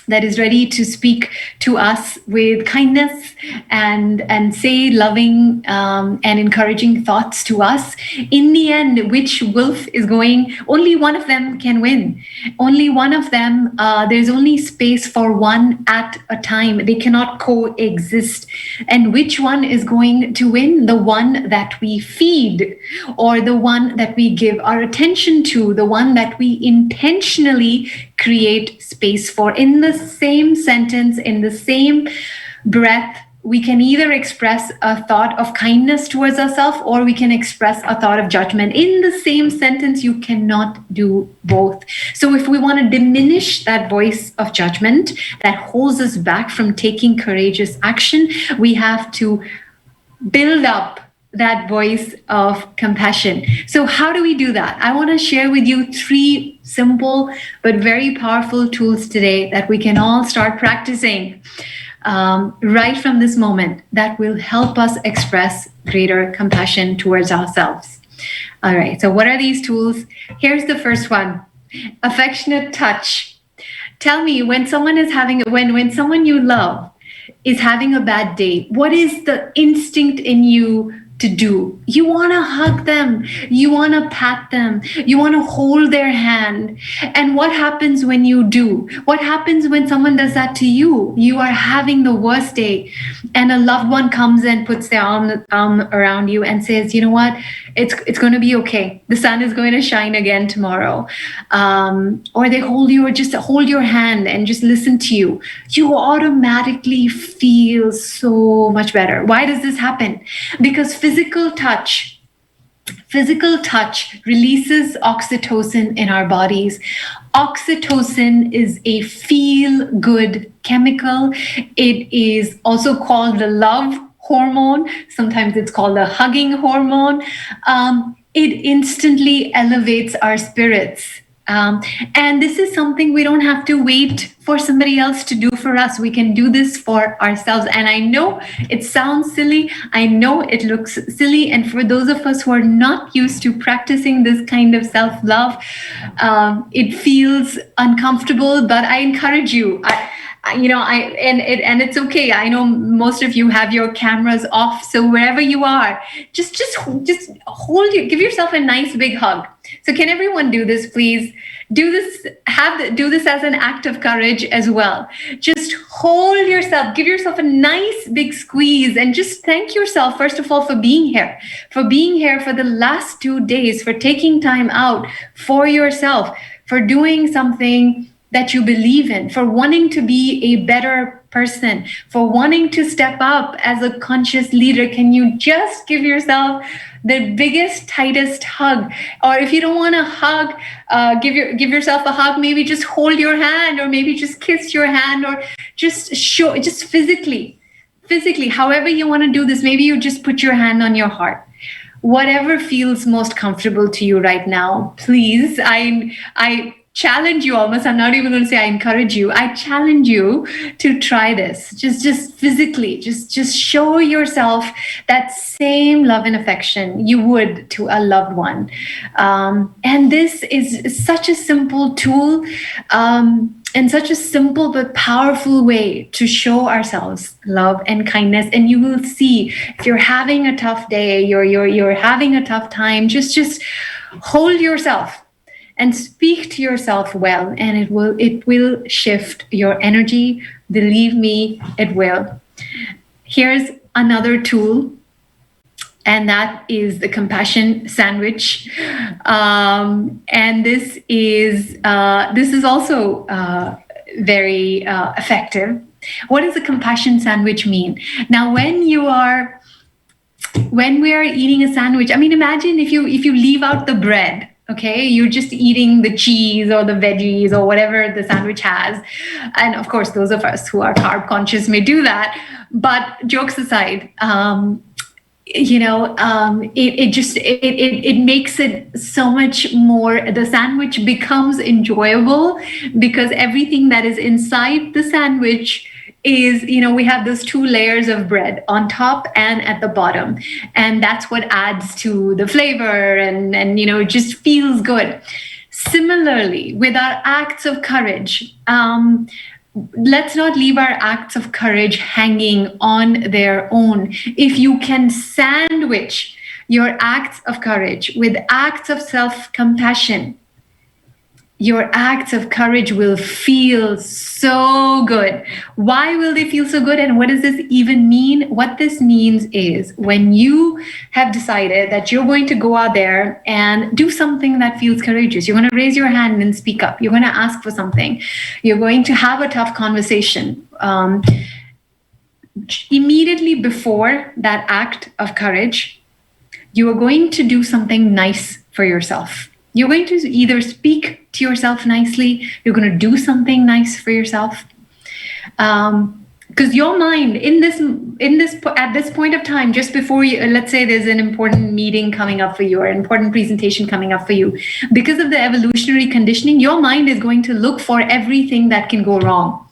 that is ready to speak to us with kindness and say loving and encouraging thoughts to us. In the end, which wolf is going? Only one of them can win. Only one of them. There's only space for one at a time. They cannot coexist. And which one is going to win? The one that we feed, or the one that we give our attention to, the one that we intentionally create space for. In the same sentence, in the same breath, we can either express a thought of kindness towards ourselves, or we can express a thought of judgment. In the same sentence, you cannot do both. So if we want to diminish that voice of judgment that holds us back from taking courageous action, we have to build up that voice of compassion. So how do we do that? I want to share with you 3 simple but very powerful tools today that we can all start practicing right from this moment, that will help us express greater compassion towards ourselves. All right, so what are these tools? Here's the first one: affectionate touch. Tell me, when someone you love is having a bad day, what is the instinct in you to do? You want to hug them, you want to pat them, you want to hold their hand. And what happens when you do? What happens when someone does that to you? You are having the worst day, and a loved one comes and puts their arm around you and says, you know what, it's going to be okay, the sun is going to shine again tomorrow. Or they hold you, or just hold your hand and just listen to you. You automatically feel so much better. Why does this happen? Because physical touch releases oxytocin in our bodies. Oxytocin is a feel-good chemical. It is also called the love hormone. Sometimes it's called the hugging hormone. It instantly elevates our spirits. And this is something we don't have to wait for somebody else to do for us. We can do this for ourselves. And I know it sounds silly. I know it looks silly. And for those of us who are not used to practicing this kind of self-love, it feels uncomfortable, but I encourage you. And it's okay. I know most of you have your cameras off, so wherever you are, just hold you, give yourself a nice big hug. So can everyone do this, please? Do this as an act of courage as well. Just hold yourself, give yourself a nice big squeeze, and just thank yourself, first of all, for being here for the last 2 days, for taking time out for yourself, for doing something that you believe in, for wanting to be a better person, for wanting to step up as a conscious leader. Can you just give yourself the biggest, tightest hug? Or if you don't want to hug, give yourself a hug, maybe just hold your hand, or maybe just kiss your hand, or just physically, however you want to do this. Maybe you just put your hand on your heart. Whatever feels most comfortable to you right now, please. I challenge you almost. I'm not even going to say I encourage you. I challenge you to try this. Just physically, just show yourself that same love and affection you would to a loved one. And this is such a simple tool. and such a simple but powerful way to show ourselves love and kindness. And you will see, if you're having a tough day, you're having a tough time, just hold yourself and speak to yourself well, and it will shift your energy. Believe me, it will. Here's another tool, and that is the compassion sandwich. And this is also very effective. What does a compassion sandwich mean? Now, when we are eating a sandwich, I mean, imagine if you leave out the bread. Okay, you're just eating the cheese or the veggies or whatever the sandwich has. And of course, those of us who are carb conscious may do that. But jokes aside, it makes it so much more, the sandwich becomes enjoyable because everything that is inside the sandwich is, we have those 2 layers of bread on top and at the bottom. And that's what adds to the flavor and it just feels good. Similarly, with our acts of courage, let's not leave our acts of courage hanging on their own. If you can sandwich your acts of courage with acts of self-compassion, your acts of courage will feel so good. Why will they feel so good? And what does this even mean? What this means is when you have decided that you're going to go out there and do something that feels courageous, you're going to raise your hand and speak up. You're going to ask for something. You're going to have a tough conversation. Immediately before that act of courage, you are going to do something nice for yourself. You're going to either speak to yourself nicely, you're going to do something nice for yourself. Because your mind at this point of time, just before you, let's say there's an important meeting coming up for you or an important presentation coming up for you, because of the evolutionary conditioning, your mind is going to look for everything that can go wrong.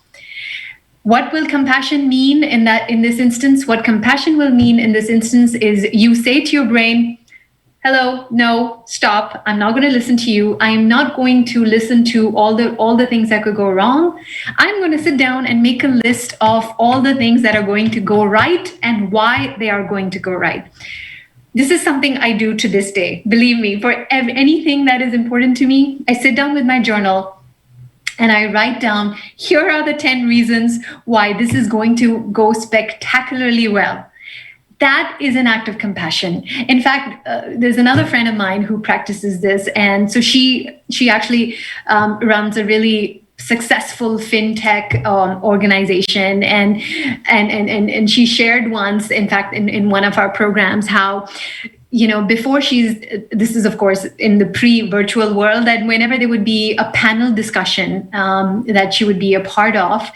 What will compassion mean in this instance? What compassion will mean in this instance is you say to your brain, hello, no, stop. I'm not going to listen to you. I'm not going to listen to all the things that could go wrong. I'm going to sit down and make a list of all the things that are going to go right and why they are going to go right. This is something I do to this day. Believe me, for anything that is important to me, I sit down with my journal and I write down, here are the 10 reasons why this is going to go spectacularly well. That is an act of compassion. In fact, there's another friend of mine who practices this. And so she actually runs a really successful fintech organization. And she shared once, in fact, in one of our programs, how before this is of course in the pre-virtual world, that whenever there would be a panel discussion that she would be a part of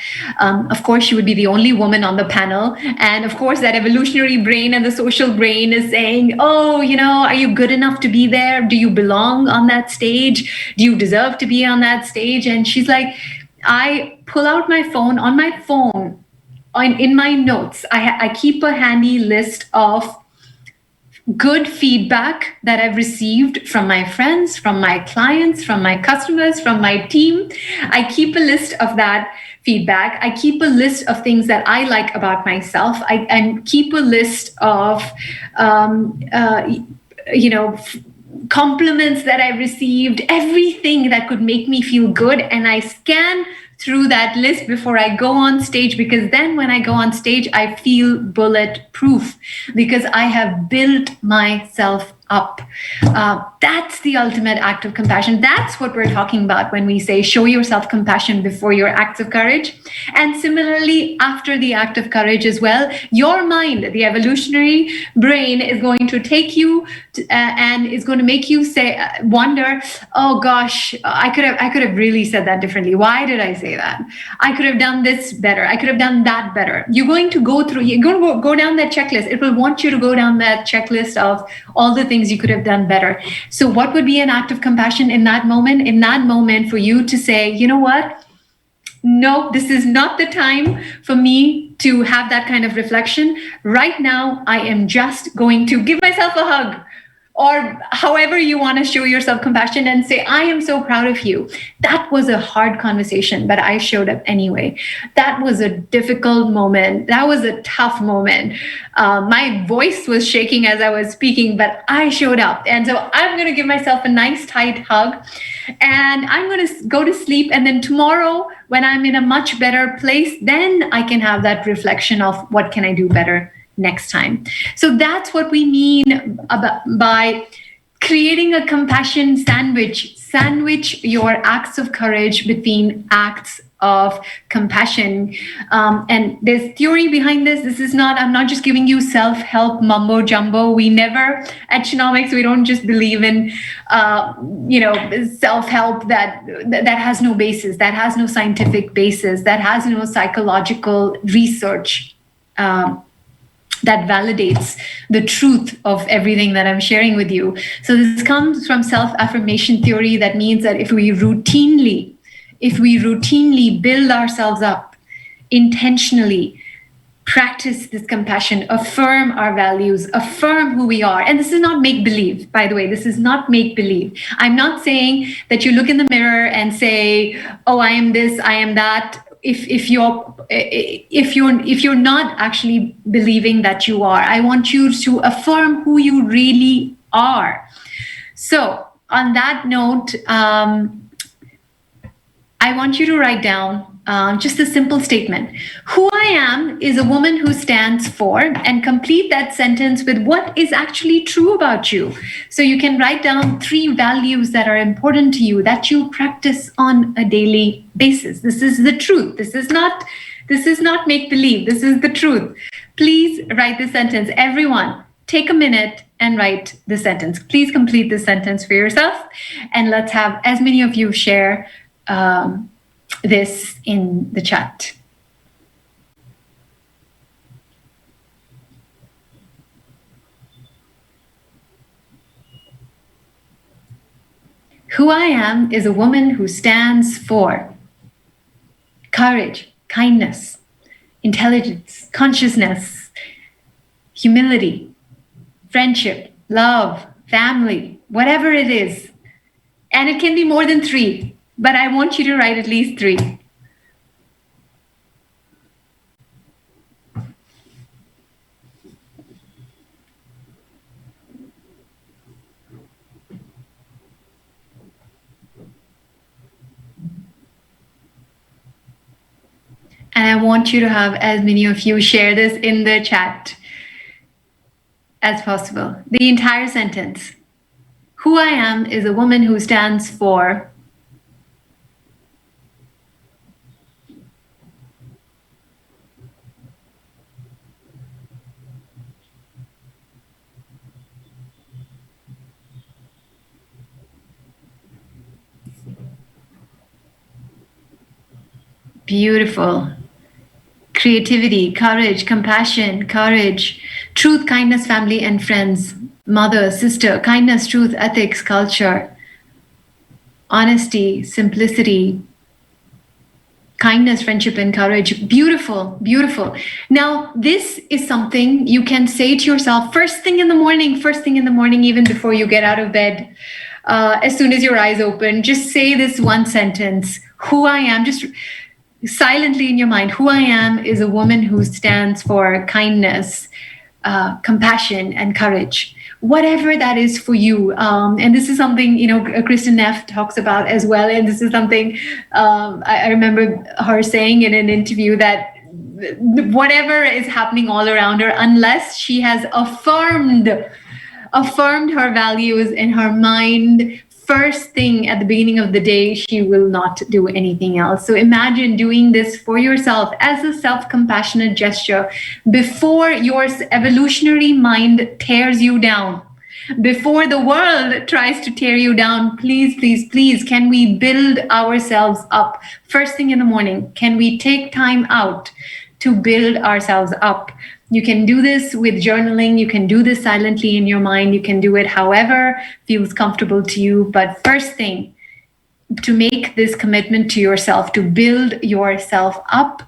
course she would be the only woman on the panel. And of course that evolutionary brain and the social brain is saying, oh, are you good enough to be there? Do you belong on that stage? Do you deserve to be on that stage? And she's like, I pull out my phone, in my notes, I keep a handy list of good feedback that I've received from my friends, from my clients, from my customers, from my team. I keep a list of that feedback. I keep a list of things that I like about myself. I keep a list of, compliments that I received, everything that could make me feel good. And I scan through that list before I go on stage, because then when I go on stage, I feel bulletproof because I have built myself up. That's the ultimate act of compassion. That's what we're talking about when we say show yourself compassion before your acts of courage. And similarly, after the act of courage as well, your mind, the evolutionary brain, is going to take you and is going to make you wonder, oh gosh, I could have really said that differently. Why did I say that? I could have done this better. I could have done that better. You're going to go down that checklist. It will want you to go down that checklist of all the things you could have done better. So what would be an act of compassion in that moment? In that moment, for you to say, you know what? No, this is not the time for me to have that kind of reflection. Right now, I am just going to give myself a hug, or however you want to show yourself compassion, and say, I am so proud of you. That was a hard conversation, but I showed up anyway. That was a difficult moment. That was a tough moment. My voice was shaking as I was speaking, but I showed up. And so I'm going to give myself a nice tight hug, and I'm going to go to sleep. And then tomorrow, when I'm in a much better place, then I can have that reflection of what can I do better next time. So that's what we mean by creating a compassion sandwich. Sandwich your acts of courage between acts of compassion. And there's theory behind this. This is not, I'm not just giving you self-help mumbo jumbo. We never, at Shenomics, we don't just believe in, self-help that has no basis, that has no scientific basis, that has no psychological research that validates the truth of everything that I'm sharing with you. So this comes from self-affirmation theory. That means that if we routinely build ourselves up intentionally, practice this compassion, affirm our values, affirm who we are. And this is not make-believe, by the way. This is not make-believe. I'm not saying that you look in the mirror and say, oh, I am this, I am that. If you're not actually believing that you are, I want you to affirm who you really are. So on that note, I want you to write down just a simple statement. Who I am is a woman who stands for, and complete that sentence with what is actually true about you. So you can write down 3 values that are important to you that you practice on a daily basis. This is the truth. This is not make-believe. This is the truth. Please write the sentence. Everyone, take a minute and write the sentence. Please complete the sentence for yourself, and let's have as many of you share this in the chat. Who I am is a woman who stands for courage, kindness, intelligence, consciousness, humility, friendship, love, family, whatever it is. And it can be more than 3. But I want you to write at least 3. And I want you to have as many of you share this in the chat as possible. The entire sentence. Who I am is a woman who stands for beautiful. Creativity, courage, compassion, courage, truth, kindness, family and friends, mother, sister, kindness, truth, ethics, culture, honesty, simplicity, kindness, friendship, and courage. Beautiful, beautiful. Now, this is something you can say to yourself first thing in the morning, even before you get out of bed. As soon as your eyes open, just say this one sentence. Who I am, just silently in your mind. Who I am is a woman who stands for kindness, compassion, and courage. Whatever that is for you. And this is something, Kristen Neff talks about as well. And this is something I remember her saying in an interview, that whatever is happening all around her, unless she has affirmed her values in her mind first thing at the beginning of the day, she will not do anything else. So imagine doing this for yourself as a self-compassionate gesture before your evolutionary mind tears you down. Before the world tries to tear you down, please, please, please, can we build ourselves up first thing in the morning? Can we take time out to build ourselves up? You can do this with journaling. You can do this silently in your mind. You can do it however feels comfortable to you. But first thing, to make this commitment to yourself, to build yourself up.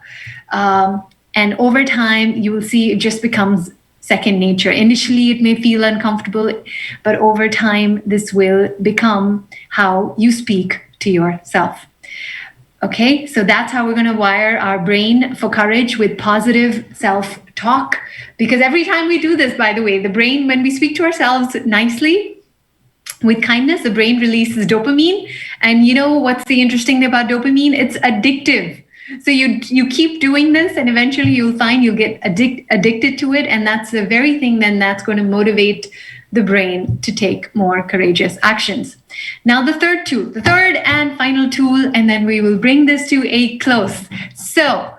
And over time, you will see it just becomes second nature. Initially, it may feel uncomfortable, but over time, this will become how you speak to yourself. Okay, so that's how we're going to wire our brain for courage, with positive self-talk. Because every time we do this, by the way, the brain, when we speak to ourselves nicely, with kindness, the brain releases dopamine. And you know what's the interesting thing about dopamine? It's addictive. So you keep doing this, and eventually you'll find you'll get addicted to it. And that's the very thing then that's going to motivate the brain to take more courageous actions. Now, the third and final tool, and then we will bring this to a close. So,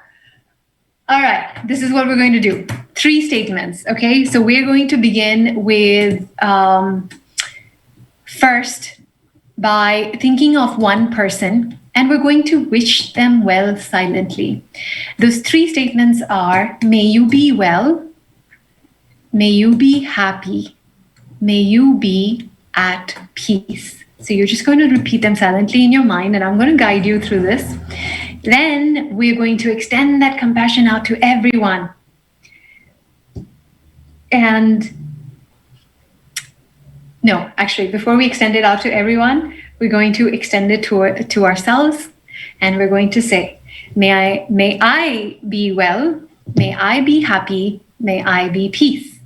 all right, this is what we're going to do. 3 statements, okay? So we're going to begin with first by thinking of one person, and we're going to wish them well silently. Those 3 statements are: may you be well, may you be happy, may you be at peace. So you're just going to repeat them silently in your mind, and I'm going to guide you through this. Then we're going to extend that compassion out to everyone. And no, actually, before we extend it out to everyone, we're going to extend it to ourselves, and we're going to say, may I be well, may I be happy, may I be peace.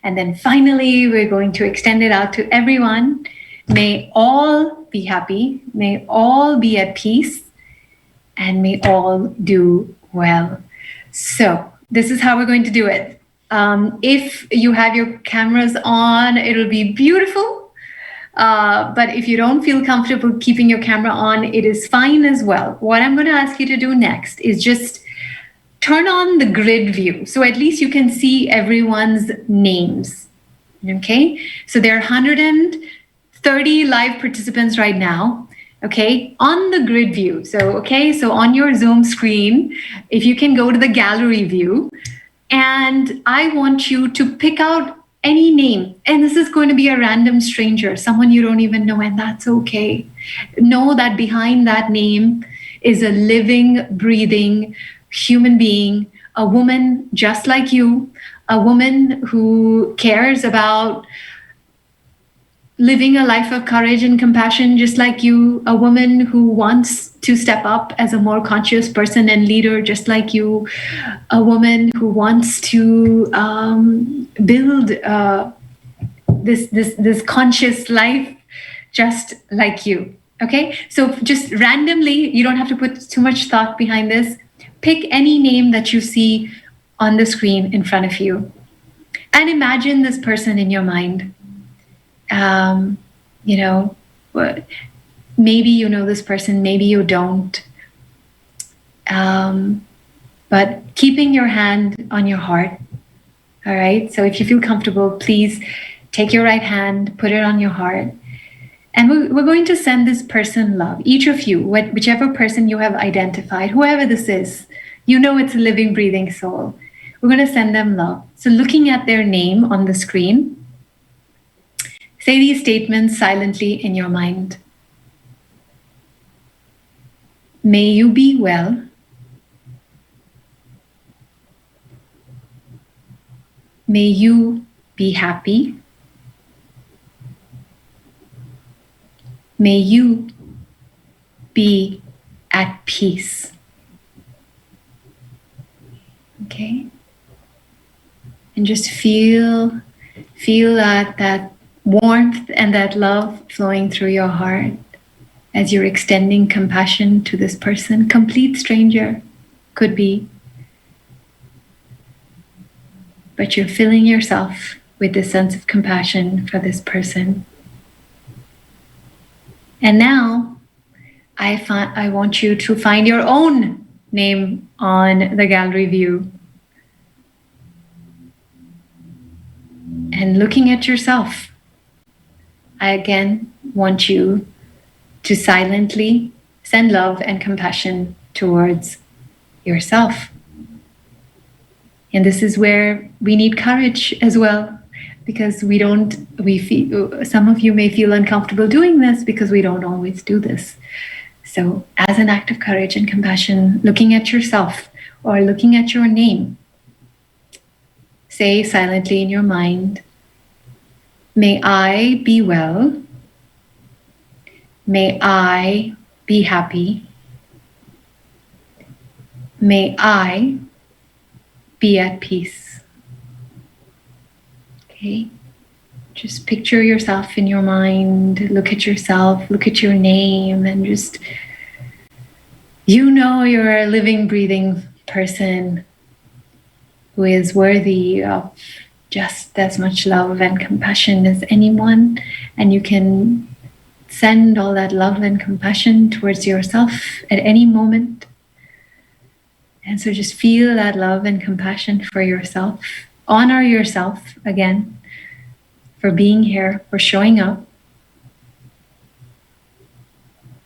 And then finally, we're going to extend it out to everyone. May all be happy, may all be at peace, and may all do well. So this is how we're going to do it. If you have your cameras on, it'll be beautiful. But if you don't feel comfortable keeping your camera on, it is fine as well. What I'm going to ask you to do next is just turn on the grid view. So at least you can see everyone's names. Okay? So there are 130 live participants right now. Okay? On the grid view. So on your Zoom screen, if you can go to the gallery view, and I want you to pick out any name. And this is going to be a random stranger, someone you don't even know, and that's okay. Know that behind that name is a living, breathing human being, a woman just like you, a woman who cares about living a life of courage and compassion just like you, a woman who wants to step up as a more conscious person and leader just like you, a woman who wants to build this conscious life just like you. Okay, so just randomly, you don't have to put too much thought behind this. Pick any name that you see on the screen in front of you, and imagine this person in your mind. Maybe you know this person, maybe you don't. But keeping your hand on your heart. All right. So if you feel comfortable, please take your right hand, put it on your heart. And we're going to send this person love. Each of you, whichever person you have identified, whoever this is, you know it's a living, breathing soul. We're going to send them love. So looking at their name on the screen, say these statements silently in your mind. May you be well. May you be happy. May you be at peace. Okay? And just feel that warmth and that love flowing through your heart as you're extending compassion to this person, complete stranger, could be. But you're filling yourself with this sense of compassion for this person. And now, I want you to find your own name on the gallery view. And looking at yourself, I again want you to silently send love and compassion towards yourself. And this is where we need courage as well, because some of you may feel uncomfortable doing this because we don't always do this. So as an act of courage and compassion, looking at yourself or looking at your name, say silently in your mind, may I be well, may I be happy, may I be at peace. Okay? Just picture yourself in your mind, look at yourself, look at your name, and just, you're a living, breathing person who is worthy of just as much love and compassion as anyone. And you can send all that love and compassion towards yourself at any moment. And so just feel that love and compassion for yourself. Honor yourself again for being here, for showing up.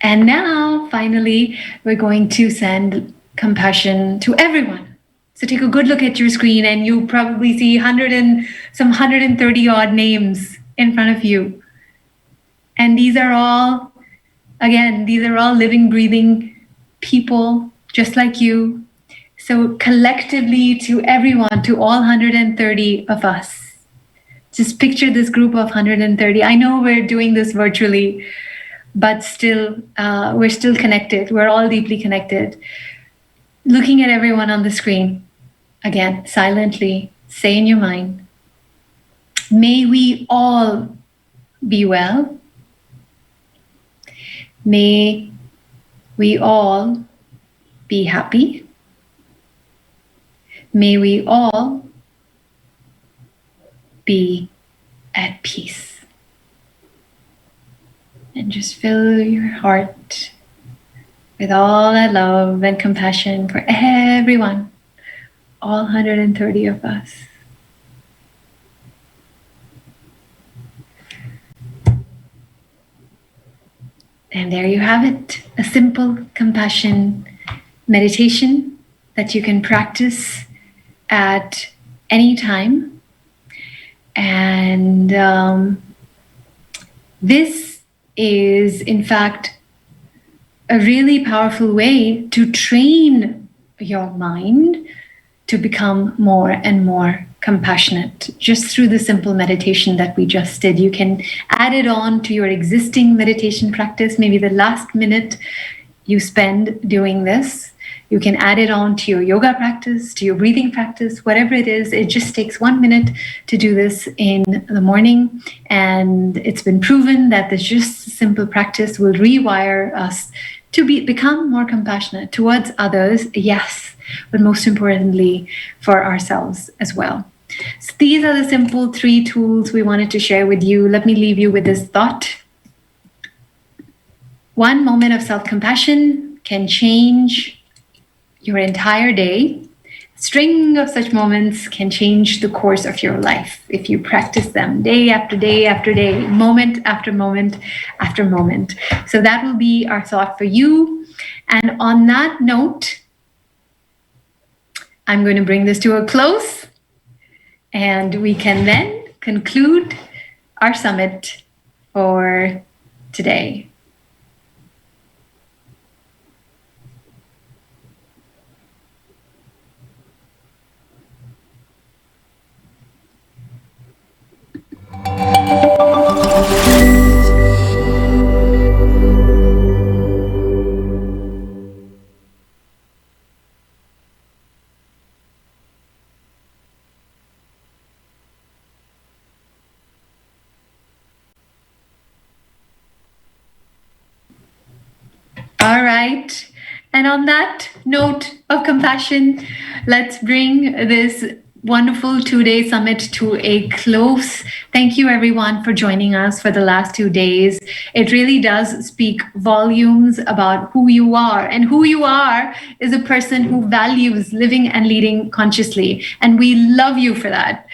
And now, finally, we're going to send compassion to everyone. So take a good look at your screen and you probably see 130 odd names in front of you. And these are all living, breathing people just like you. So collectively, to everyone, to all 130 of us, just picture this group of 130. I know we're doing this virtually, but still, we're still connected. We're all deeply connected. Looking at everyone on the screen, again, silently, say in your mind, may we all be well. May we all be happy. May we all be at peace. And just fill your heart with all that love and compassion for everyone, all 130 of us. And there you have it, a simple compassion meditation that you can practice at any time. And this is, in fact, a really powerful way to train your mind to become more and more compassionate just through the simple meditation that we just did. You can add it on to your existing meditation practice, maybe the last minute you spend doing this. You can add it on to your yoga practice, to your breathing practice, whatever it is. It just takes 1 minute to do this in the morning. And it's been proven that this just simple practice will rewire us to become more compassionate towards others, yes, but most importantly, for ourselves as well. So these are the simple 3 tools we wanted to share with you. Let me leave you with this thought. 1 moment of self-compassion can change your entire day. A string of such moments can change the course of your life if you practice them day after day after day, moment after moment after moment. So that will be our thought for you. And on that note, I'm going to bring this to a close, and we can then conclude our summit for today. All right. And on that note of compassion, let's bring this wonderful 2-day summit to a close. Thank you, everyone, for joining us for the last 2 days. It really does speak volumes about who you are. And who you are is a person who values living and leading consciously. And we love you for that.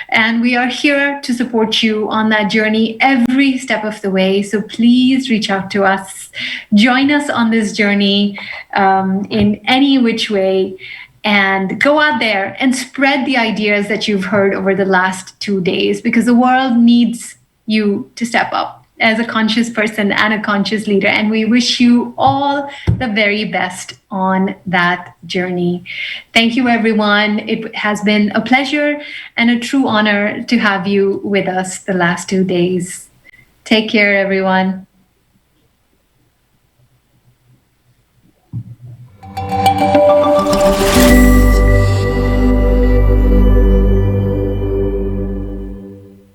And we are here to support you on that journey every step of the way. So please reach out to us. Join us on this journey in any which way. And go out there and spread the ideas that you've heard over the last 2 days, because the world needs you to step up. as a conscious person and a conscious leader. And we wish you all the very best on that journey. Thank you, everyone. It has been a pleasure and a true honor to have you with us the last 2 days. Take care, everyone.